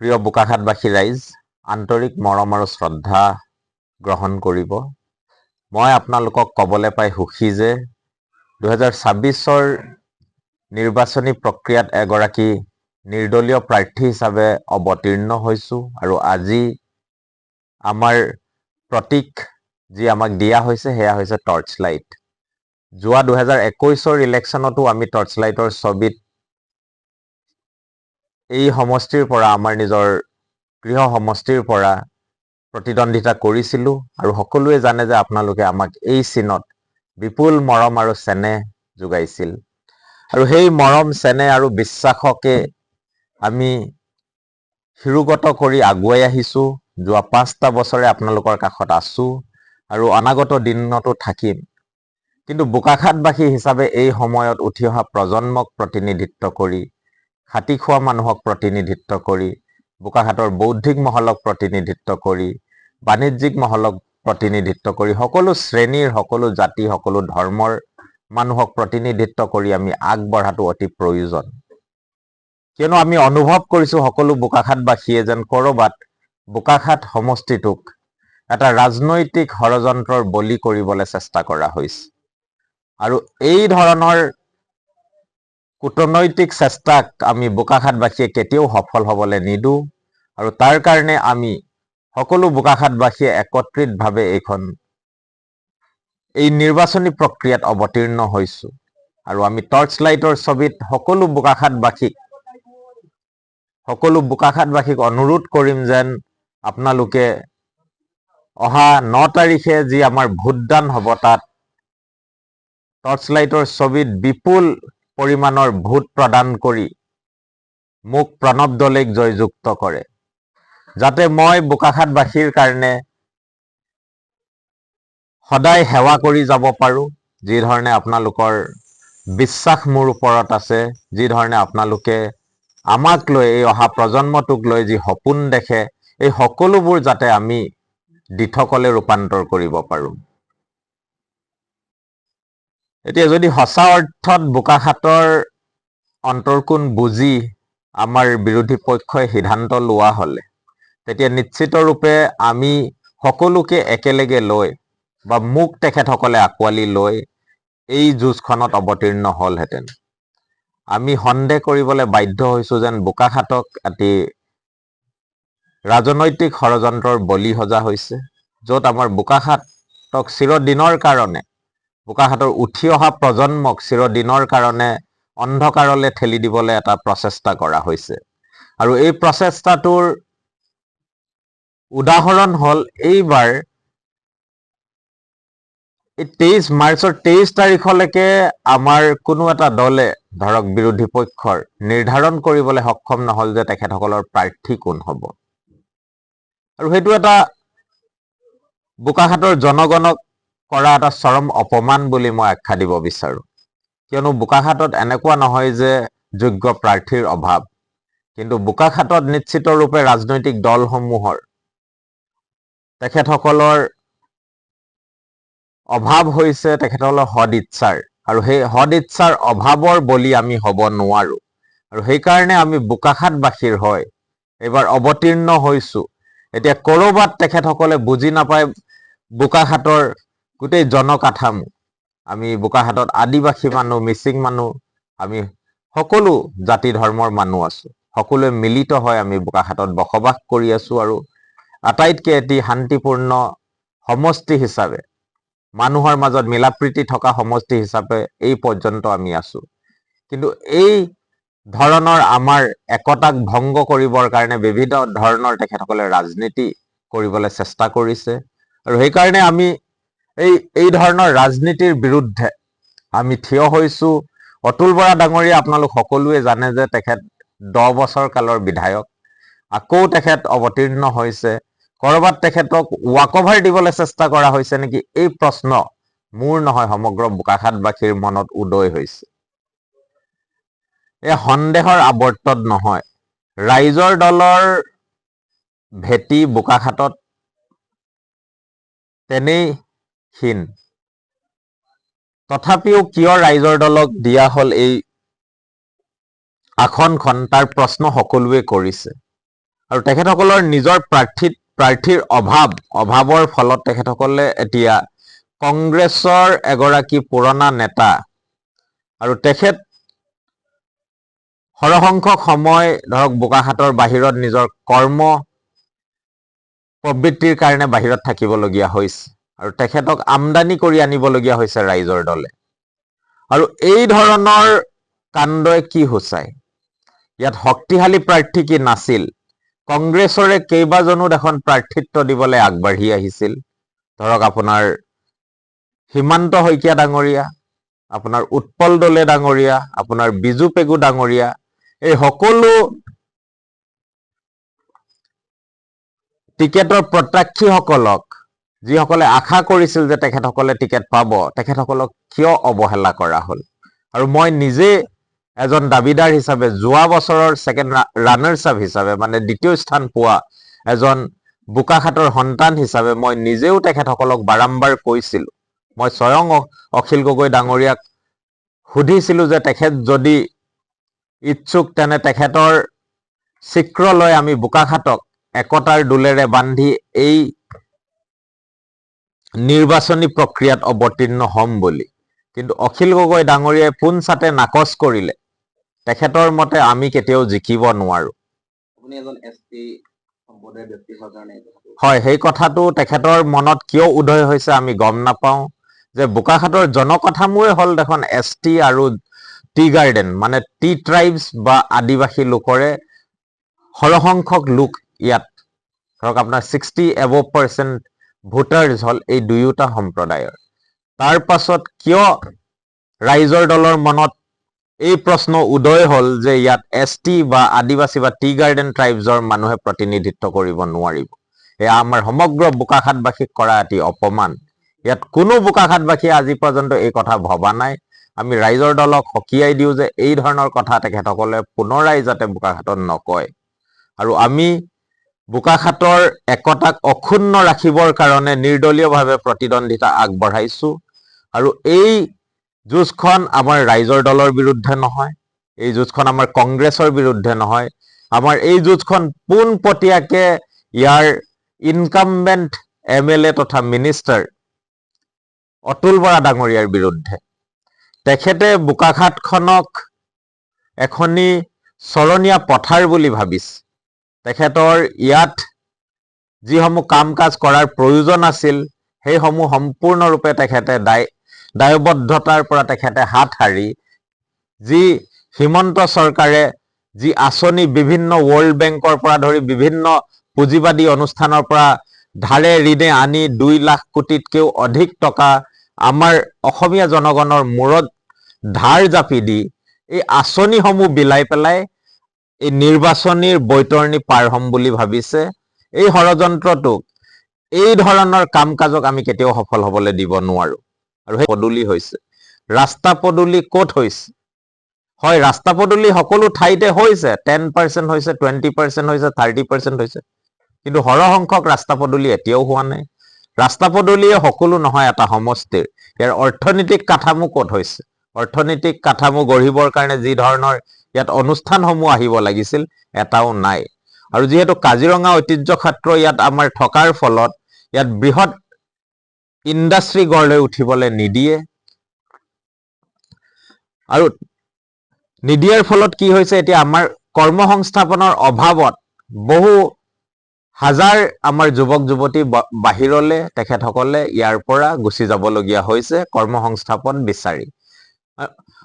প্ৰিয় বোকাখাতবাসী ৰাইজ, আন্তৰিক মৰম আৰু শ্ৰদ্ধা গ্ৰহণ কৰিব। মই আপোনালোকক ক'বলৈ পাই সুখী যে 2026ৰ নিৰ্বাচনী প্ৰক্ৰিয়াত এগৰাকী নিৰ্দলীয় প্ৰাৰ্থী হিচাপে অৱতীৰ্ণ হৈছোঁ আৰু আজি আমাৰ প্ৰতীক যি আমাক দিয়া হৈছে সেয়া হৈছে টৰ্চ লাইট। যোৱা 2021ৰ ইলেকশ্যনতো আমি টৰ্চ লাইটৰ ছবিত এই সমষ্টিৰ পৰা আমাৰ নিজৰ গৃহ সমষ্টিৰ পৰা প্ৰতিদ্বন্দ্বিতা কৰিছিলোঁ আৰু সকলোৱে জানে যে আপোনালোকে আমাক এই চিনত বিপুল মৰম আৰু চেনেহ যোগাইছিল আৰু সেই মৰম চেনেহ আৰু বিশ্বাসকে আমি শিৰোগত কৰি আগুৱাই আহিছোঁ। যোৱা 5টা বছৰে আপোনালোকৰ কাষত আছোঁ আৰু অনাগত দিনতো থাকিম। কিন্তু বোকাখাতবাসী হিচাপে এই সময়ত উঠি অহা প্ৰজন্মক প্ৰতিনিধিত্ব কৰি, খাটি খোৱা মানুহক প্ৰতিনিধিত্ব কৰি, বোকাখাতৰ বৌদ্ধিক মহলক প্ৰতিনিধিত্ব কৰি, বাণিজ্যিক মহলক প্ৰতিনিধিত্ব কৰি, সকলো শ্ৰেণীৰ, সকলো জাতি, সকলো ধৰ্মৰ মানুহক প্ৰতিনিধিত্ব কৰি আমি আগবঢ়াটো অতি প্ৰয়োজন। কিয়নো আমি অনুভৱ কৰিছোঁ সকলো বোকাখাতবাসীয়ে যেন ক'ৰবাত বোকাখাত সমষ্টিটোক এটা ৰাজনৈতিক ষড়যন্ত্ৰৰ বলি কৰিবলৈ চেষ্টা কৰা হৈছে আৰু এই ধৰণৰ কূটনৈতিক চেষ্টাক আমি বোকাখাতবাসীয়ে কেতিয়াও সফল হ'বলৈ নিদিওঁ আৰু তাৰ কাৰণে আমি সকলো বোকাখাতবাসীয়ে একত্ৰিতভাৱে এই নিৰ্বাচনী প্ৰক্ৰিয়াত অৱতীৰ্ণ হৈছোঁ আৰু আমি টৰ্চ লাইটৰ ছবিত সকলো বোকাখাতবাসীক অনুৰোধ কৰিম যেন আপোনালোকে অহা 9 তাৰিখে যি আমাৰ ভোটদান হ'ব তাত টৰ্চ লাইটৰ ছবিত বিপুল পৰিমাণৰ ভোট প্ৰদান কৰি মোক প্ৰণৱ দলেক জয়যুক্ত কৰে, যাতে মই বোকাখাতবাসীৰ কাৰণে সদায় সেৱা কৰি যাব পাৰোঁ। যি ধৰণে আপোনালোকৰ বিশ্বাস মোৰ ওপৰত আছে, যি ধৰণে আপোনালোকে আমাক লৈ, এই অহা প্ৰজন্মটোক লৈ যি সপোন দেখে, এই সকলোবোৰ যাতে আমি দিঠকলে ৰূপান্তৰ কৰিব পাৰোঁ। এতিয়া যদি সঁচা অৰ্থত বোকাখাতৰ অন্তৰকোণ বুজি আমাৰ বিৰোধী পক্ষই সিদ্ধান্ত লোৱা হ'লে তেতিয়া নিশ্চিত ৰূপে আমি সকলোকে একেলগে লৈ বা মোক তেখেতসকলে আঁকোৱালি লৈ এই যুঁজখনত অৱতীৰ্ণ হ'লহেঁতেন। আমি সন্দেহ কৰিবলৈ বাধ্য হৈছোঁ যেন বোকাখাতক এটি ৰাজনৈতিক ষড়যন্ত্ৰৰ বলি সজা হৈছে, য'ত আমাৰ বোকাখাতক চিৰদিনৰ কাৰণে, বোকাখাতৰ উঠি অহা প্ৰজন্মক চিৰদিনৰ কাৰণে অন্ধকাৰলৈ ঠেলি দিবলৈ এটা প্ৰচেষ্টা কৰা হৈছে আৰু এই প্ৰচেষ্টাটোৰ উদাহৰণ হ'ল এইবাৰ এই মাৰ্চৰ 23 তাৰিখলৈকে আমাৰ কোনো এটা দলে, ধৰক বিৰোধী পক্ষৰ, নিৰ্ধাৰণ কৰিবলৈ সক্ষম নহ'ল যে তেখেতসকলৰ প্ৰাৰ্থী কোন হ'ব আৰু সেইটো এটা বোকাখাতৰ জনগণক কৰা এটা চৰম অপমান বুলি মই আখ্যা দিব বিচাৰোঁ। কিয়নো বোকাখাতত এনেকুৱা নহয় যে যোগ্য প্ৰাৰ্থীৰ অভাৱ, কিন্তু বোকাখাতত নিশ্চিত ৰূপে ৰাজনৈতিক দলসমূহৰ তেখেতসকলৰ অভাৱ হৈছে তেখেতসকলৰ সদ ইচ্ছাৰ আৰু সেই সদ ইচ্ছাৰ অভাৱৰ বলি আমি হ'ব নোৱাৰোঁ আৰু সেইকাৰণে আমি বোকাখাতবাসীৰ হয় এইবাৰ অৱতীৰ্ণ হৈছোঁ। এতিয়া ক'ৰবাত তেখেতসকলে বুজি নাপায় বোকাখাতৰ গোটেই জনকাঠামো, আমি বোকাখাতত আদিবাসী মানুহ, মিচিং মানুহ, আমি সকলো জাতি ধৰ্মৰ মানুহ আছোঁ, সকলোৱে মিলিত হৈ আমি বোকাখাতত বসবাস কৰি আছোঁ আৰু আটাইতকৈ এটি শান্তিপূৰ্ণ সমষ্টি হিচাপে, মানুহৰ মাজত মিলাপ্ৰীতি থকা সমষ্টি হিচাপে এই পৰ্যন্ত আমি আছোঁ। কিন্তু এই ধৰণৰ আমাৰ একতাক ভংগ কৰিবৰ কাৰণে বিভিন্ন ধৰণৰ তেখেতসকলে ৰাজনীতি কৰিবলৈ চেষ্টা কৰিছে আৰু সেইকাৰণে আমি এই ধৰণৰ ৰাজনীতিৰ বিৰুদ্ধে আমি থিয় হৈছোঁ। অতুল বৰা ডাঙৰীয়া আপোনালোক সকলোৱে জানে যে তেখেত 10 বছৰ কালৰ বিধায়ক, আকৌ তেখেত অৱতীৰ্ণ হৈছে। ক'ৰবাত তেখেতক ৱাকঅভাৰ দিবলৈ চেষ্টা কৰা হৈছে নেকি, এই প্ৰশ্ন মোৰ নহয় সমগ্ৰ বোকাখাতবাসীৰ মনত উদয় হৈছে। এই সন্দেহৰ আৱৰ্তত নহয়, ৰাইজৰ দলৰ ভেটি বোকাখাতত তেনেই ক্ষীণ। তথাপিও কিয় ৰাইজৰ দলক দিয়া হ'ল এই আসনখন, তাৰ প্ৰশ্ন সকলোৱে কৰিছে আৰু তেখেতসকলৰ নিজৰ প্ৰাৰ্থীৰ অভাৱৰ ফলত তেখেতসকলে এতিয়া কংগ্ৰেছৰ এগৰাকী পুৰণা নেতা আৰু তেখেত সৰহসংখ্যক সময় ধৰক বোকাখাতৰ বাহিৰত নিজৰ কৰ্ম প্ৰবৃত্তিৰ কাৰণে বাহিৰত থাকিবলগীয়া হৈছে আৰু তেখেতক আমদানি কৰি আনিবলগীয়া হৈছে ৰাইজৰ দলে। আৰু এই ধৰণৰ কাণ্ডই কি সূচায়? ইয়াত শক্তিশালী প্ৰাৰ্থী কি নাছিল? কংগ্ৰেছৰে কেইবাজনো দেখোন প্ৰাৰ্থিত্ব দিবলৈ আগবাঢ়ি আহিছিল। ধৰক আপোনাৰ হিমন্ত শইকীয়া ডাঙৰীয়া, আপোনাৰ উৎপল দলে ডাঙৰীয়া, আপোনাৰ বিজু পেগু ডাঙৰীয়া, এই সকলো টিকেটৰ প্ৰত্যাশীসকলক, যিসকলে আশা কৰিছিল যে তেখেতসকলে টিকেট পাব, তেখেতসকলক কিয় অৱহেলা কৰা হ'ল? আৰু মই নিজে এজন দাবীদাৰ হিচাপে যোৱা বছৰৰ ছেকেণ্ড ৰানাৰ্ছ আপ হিচাপে, মানে দ্বিতীয় স্থান পোৱা এজন বোকাখাতৰ সন্তান হিচাপে মই নিজেও তেখেতসকলক বাৰম্বাৰ কৈছিলোঁ। মই স্বয়ং অখিল গগৈ ডাঙৰীয়াক সুধিছিলোঁ যে তেখেত যদি ইচ্ছুক তেনে তেখেতৰ চিক্ৰ লৈ আমি বোকাখাতক একতাৰ দোলেৰে বান্ধি এই নিৰ্বাচনী প্ৰক্ৰিয়াত অৱতীৰ্ণ হ'ম বুলি। কিন্তু অখিল গগৈ ডাঙৰীয়াই পোনছাতে নাকচ কৰিলে। তেখেতৰ মতে আমি কেতিয়াও জিকিব নোৱাৰো। হয়, সেই কথাটো তেখেতৰ মনত কিয় উদয় হৈছে আমি গম নাপাওঁ। যে বোকাখাতৰ জনকথামূহে হ'ল দেখোন ST আৰু টি গাৰ্ডেন, মানে টি ট্ৰাইবছ বা আদিবাসী লোকৰে সৰহসংখ্যক লোক ইয়াত, ধৰক আপোনাৰ 60% ভোটাৰ্ছ হ'ল এই দুয়োটা সম্প্ৰদায়ৰ। তাৰ পাছত কিয় ৰাইজৰ দলৰ মনত এই প্ৰশ্ন উদয় হ'ল যে ইয়াত ST বা আদিবাসী বা টি গাৰ্ডেন ট্ৰাইবছৰ মানুহে প্ৰতিনিধিত্ব কৰিব নোৱাৰিব? এয়া আমাৰ সমগ্ৰ বোকাখাতবাসীক কৰা এটি অপমান। ইয়াত কোনো বোকাখাতবাসীয়ে আজি পৰ্যন্ত এই কথা ভবা নাই। আমি ৰাইজৰ দলক সকীয়াই দিওঁ যে এই ধৰণৰ কথা তেখেতসকলে পুনৰাই যাতে বোকাখাতত নকয়। আৰু আমি বোকাখাতৰ একতাক অক্ষুণ্ণ ৰাখিবৰ কাৰণে নিৰ্দলীয়ভাৱে প্ৰতিদ্বন্দ্বিতা আগবঢ়াইছোঁ। আৰু এই যুঁজখন আমাৰ ৰাইজৰ দলৰ বিৰুদ্ধে নহয়, এই যুঁজখন আমাৰ কংগ্ৰেছৰ বিৰুদ্ধে নহয়, আমাৰ এই যুঁজখন পোনপটীয়াকে ইয়াৰ ইনকামবেণ্ট MLA তথা মিনিষ্টাৰ অতুল বৰা ডাঙৰীয়াৰ বিৰুদ্ধে। তেখেতে বোকাখাতখনক এখনি চৰণীয়া পথাৰ বুলি ভাবিছে। তেখেতৰ ইয়াত যিসমূহ কাম কাজ কৰাৰ প্ৰয়োজন আছিল সেইসমূহ সম্পূৰ্ণৰূপে তেখেতে দায়বদ্ধতাৰ পৰা তেখেতে হাত সাৰি, যি হিমন্ত চৰকাৰে যি আঁচনি বিভিন্ন ৱৰ্ল্ড বেংকৰ পৰা ধৰি বিভিন্ন পুঁজিবাদী অনুষ্ঠানৰ পৰা ধাৰে ঋণে আনি 2 লাখ কোটিতকৈও অধিক টকা আমাৰ অসমীয়া জনগণৰ মূৰত ধাৰ জাপি দি এই আঁচনিসমূহ বিলাই পেলাই এই নিৰ্বাচনীৰ বৈতৰণি পাৰ হ'ম বুলি ভাবিছে। এই ষড়যন্ত্ৰটোক, এই ধৰণৰ কাম কাজক আমি কেতিয়াও সফল হ'বলৈ দিব নোৱাৰো। আৰু সেই পদূলি হৈছে, ৰাস্তা পদূলি ক'ত হৈছে? হয়, ৰাস্তা পদূলি সকলো ঠাইতে হৈছে, 10% হৈছে, 20% হৈছে, 30% হৈছে, কিন্তু সৰহসংখ্যক ৰাস্তা পদূলি এতিয়াও হোৱা নাই। ৰাস্তা পদূলিয়ে সকলো নহয় এটা সমষ্টিৰ। ইয়াৰ অৰ্থনৈতিক কাঠামো ক'ত হৈছে? অৰ্থনৈতিক কাঠামো গঢ়িবৰ কাৰণে যি ধৰণৰ ইয়াত অনুষ্ঠানসমূহ আহিব লাগিছিল এটাও নাই। আৰু যিহেতু কাজিৰঙা ঐতিহ্য ক্ষেত্ৰ ইয়াত আমাৰ থকাৰ ফলত ইয়াত বৃহৎ ইণ্ডাষ্ট্ৰী গঢ় লৈ উঠিবলৈ নিদিয়ে। আৰু নিদিয়াৰ ফলত কি হৈছে, এতিয়া আমাৰ কৰ্মসংস্থাপনৰ অভাৱত বহু হাজাৰ আমাৰ যুৱক যুৱতী বাহিৰলে তেখেতসকলে ইয়াৰ পৰা গুচি যাবলগীয়া হৈছে কৰ্মসংস্থাপন বিচাৰি।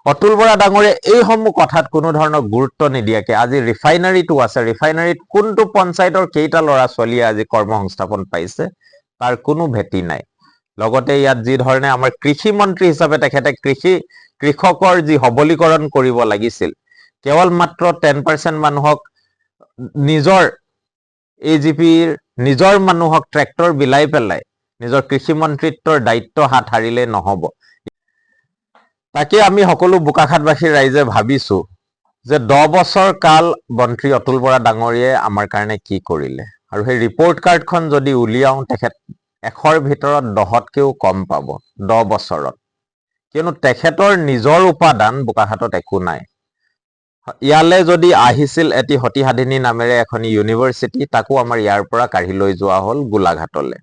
অতুল বৰা ডাঙৰীয়াই এইসমূহ কথাত কোনো ধৰণৰ গুৰুত্ব নিদিয়াকে আজি ৰিফাইনাৰীটো আছে, ৰিফাইনাৰীত কোনটো পঞ্চায়তৰ কেইটা ল'ৰা ছোৱালীয়ে আজি কৰ্মসংস্থাপন পাইছে তাৰ কোনো ভেটি নাই। লগতে ইয়াত যি ধৰণে আমাৰ কৃষি মন্ত্ৰী হিচাপে তেখেতে কৃষকৰ যি সবলীকৰণ কৰিব লাগিছিল, কেৱল মাত্ৰ 10% মানুহক নিজৰ AGPৰ নিজৰ মানুহক ট্ৰেক্টৰ বিলাই পেলাই নিজৰ কৃষি মন্ত্ৰিত্বৰ দায়িত্ব হাত সাৰিলে নহ'ব। তাকে আমি সকলো বোকাখাতবাসীৰ ৰাইজে ভাবিছো যে 10 বছৰ কাল মন্ত্ৰী অতুল বৰা ডাঙৰীয়াই আমাৰ কাৰণে কি কৰিলে। আৰু সেই ৰিপৰ্ট কাৰ্ডখন যদি উলিয়াওঁ, তেখেত 100ৰ ভিতৰত 10তকৈও কম পাব 10 বছৰত। কিয়নো তেখেতৰ নিজৰ উপাদান বোকাখাতত একো নাই। ইয়ালৈ যদি আহিছিল এটি সতিসাধিনী নামেৰে এখন ইউনিভাৰ্চিটি, তাকো আমাৰ ইয়াৰ পৰা কাঢ়ি লৈ যোৱা হ'ল গোলাঘাটলৈ।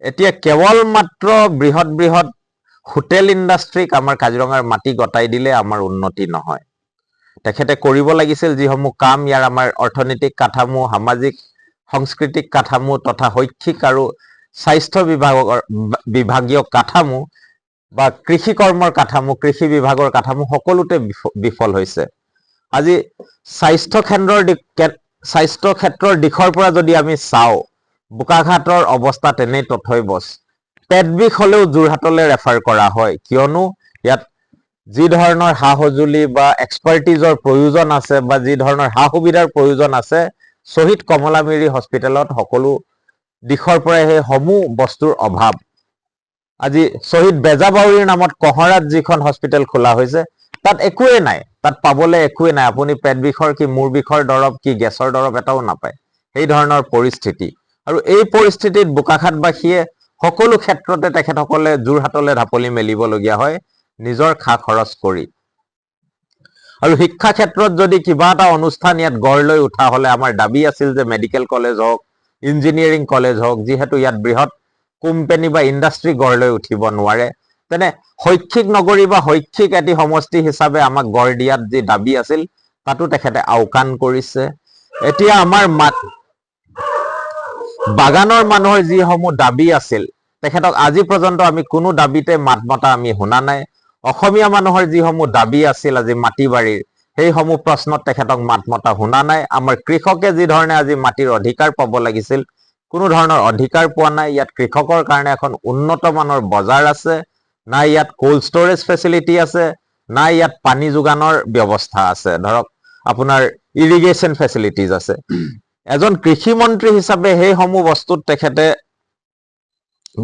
এতিয়া কেৱল মাত্ৰ বৃহৎ বৃহৎ হোটেল ইণ্ডাষ্ট্ৰীক আমাৰ কাজিৰঙাৰ মাটি গতাই দিলে আমাৰ উন্নতি নহয়। তেখেতে কৰিব লাগিছিল যিসমূহ কাম ইয়াৰ আমাৰ অৰ্থনৈতিক কাঠামো, সামাজিক সাংস্কৃতিক কাঠামো তথা শৈক্ষিক আৰু স্বাস্থ্য বিভাগীয় কাঠামো বা কৃষি কৰ্মৰ কাঠামো, কৃষি বিভাগৰ কাঠামো সকলোতে বিফল হৈছে। আজি স্বাস্থ্য ক্ষেত্ৰৰ দিশৰ পৰা যদি আমি চাওঁ, বোকাখাটৰ অৱস্থা তেনেই তথৈবচ। পেট বিষ হলেও যোৰহাটলৈ ৰেফাৰ কৰা হয়, কিয়নো ইয়াত যি ধৰণৰ সা সঁজুলি বা এক্সপাৰ্টিজৰ প্ৰয়োজন আছে বা যি ধৰণৰ সা সুবিধাৰ প্ৰয়োজন আছে, শ্বহীদ কমলামিৰি হস্পিটেলত সকলো দিশৰ পৰাই সেই সমূহ বস্তুৰ অভাৱ। আজি শ্বহীদ বেজাবাউৰীৰ নামত কহৰাত যিখন হস্পিটেল খোলা হৈছে, তাত একোৱে নাই, তাত পাবলৈ একোৱে নাই। আপুনি পেট বিষৰ কি, মূৰ বিষৰ দৰৱ কি, গেছৰ দৰৱ এটাও নাপায়। সেই ধৰণৰ পৰিস্থিতি। আৰু এই পৰিস্থিতিত বোকাখাটবাসীয়ে সকলো ক্ষেত্ৰতে তেখেতসকলে যোৰহাটলৈ ঢাপলি মেলিবলগীয়া হয়, নিজৰ খা খৰচ কৰি। আৰু শিক্ষা ক্ষেত্ৰত যদি কিবা এটা অনুষ্ঠান ইয়াত গঢ় লৈ উঠা হলে আমাৰ দাবী আছিল যে মেডিকেল কলেজ হওক, ইঞ্জিনিয়াৰিং কলেজ হওক, যিহেতু ইয়াত বৃহৎ কোম্পানী বা ইণ্ডাষ্ট্ৰী গঢ় লৈ উঠিব নোৱাৰে, তেনে শৈক্ষিক নগৰী বা শৈক্ষিক এটি সমষ্টি হিচাপে আমাক গঢ় দিয়াত যি দাবী আছিল, তাতো তেখেতে আওকাণ কৰিছে। এতিয়া আমাৰ বাগানৰ মানুহৰ যিসমূহ দাবী আছিল, তেখেতক আজি পৰ্যন্ত আমি কোনো দাবীতে মাত মতা আমি শুনা নাই। অসমীয়া মানুহৰ যিসমূহ দাবী আছিল আজি মাটি বাৰীৰ, সেইসমূহ প্ৰশ্নত তেখেতক মাত মতা শুনা নাই। আমাৰ কৃষকে যি ধৰণে আজি মাটিৰ অধিকাৰ পাব লাগিছিল, কোনো ধৰণৰ অধিকাৰ পোৱা নাই। ইয়াত কৃষকৰ কাৰণে এখন উন্নত মানৰ বজাৰ আছে, নাই ইয়াত কোল্ড ষ্টৰেজ ফেচিলিটি আছে, নাই ইয়াত পানী যোগানৰ ব্যৱস্থা আছে, ধৰক আপোনাৰ ইৰিগেশ্যন ফেচিলিটিজ আছে। এজন কৃষি মন্ত্ৰী হিচাপে সেইসমূহ বস্তুত তেখেতে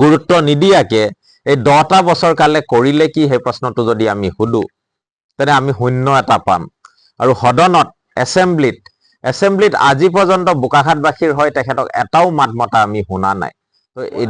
গুৰুত্ব নিদিয়াকে এই 10টা বছৰ কালে কৰিলে কি, সেই প্ৰশ্নটো যদি আমি সুধো, তেনে আমি শূন্য এটা পাম। আৰু সদনত, এছেম্বলিত আজি পৰ্যন্ত বোকাখাটবাসীৰ হয় তেখেতক এটাও মাত মতা আমি শুনা নাই। তো এই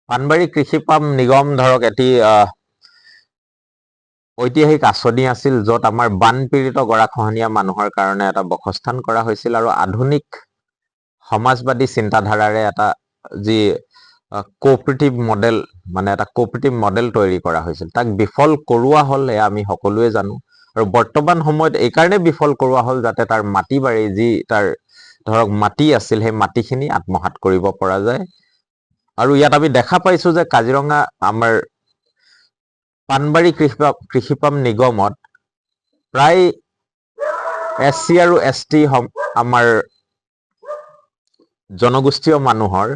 পানবাৰী কৃষি পাম নিগম ধৰক এটি ঐতিহাসিক আঁচনি আছিল, য'ত আমাৰ বানপীড়িত গৰাখহনীয়া মানুহৰ কাৰণে এটা বসস্থান কৰা হৈছিল আৰু আধুনিক সমাজবাদী চিন্তাধাৰাৰে এটা যি কোঅপাৰেটিভ মডেল, মানে এটা কোঅপাৰেটিভ মডেল তৈৰি কৰা হৈছিল, তাক বিফল কৰোৱা হ'ল, এয়া আমি সকলোৱে জানো। আৰু বৰ্তমান সময়ত এই কাৰণে বিফল কৰোৱা হ'ল যাতে তাৰ মাটি বাৰী, যি তাৰ ধৰক মাটি আছিল, সেই মাটিখিনি আত্মসাৎ কৰিব পৰা যায়। আৰু ইয়াত আমি দেখা পাইছো যে কাজিৰঙা আমাৰ পানবাৰী কৃষি পাম নিগমত প্ৰায় SC আৰু ST আমাৰ জনগোষ্ঠীয় মানুহৰ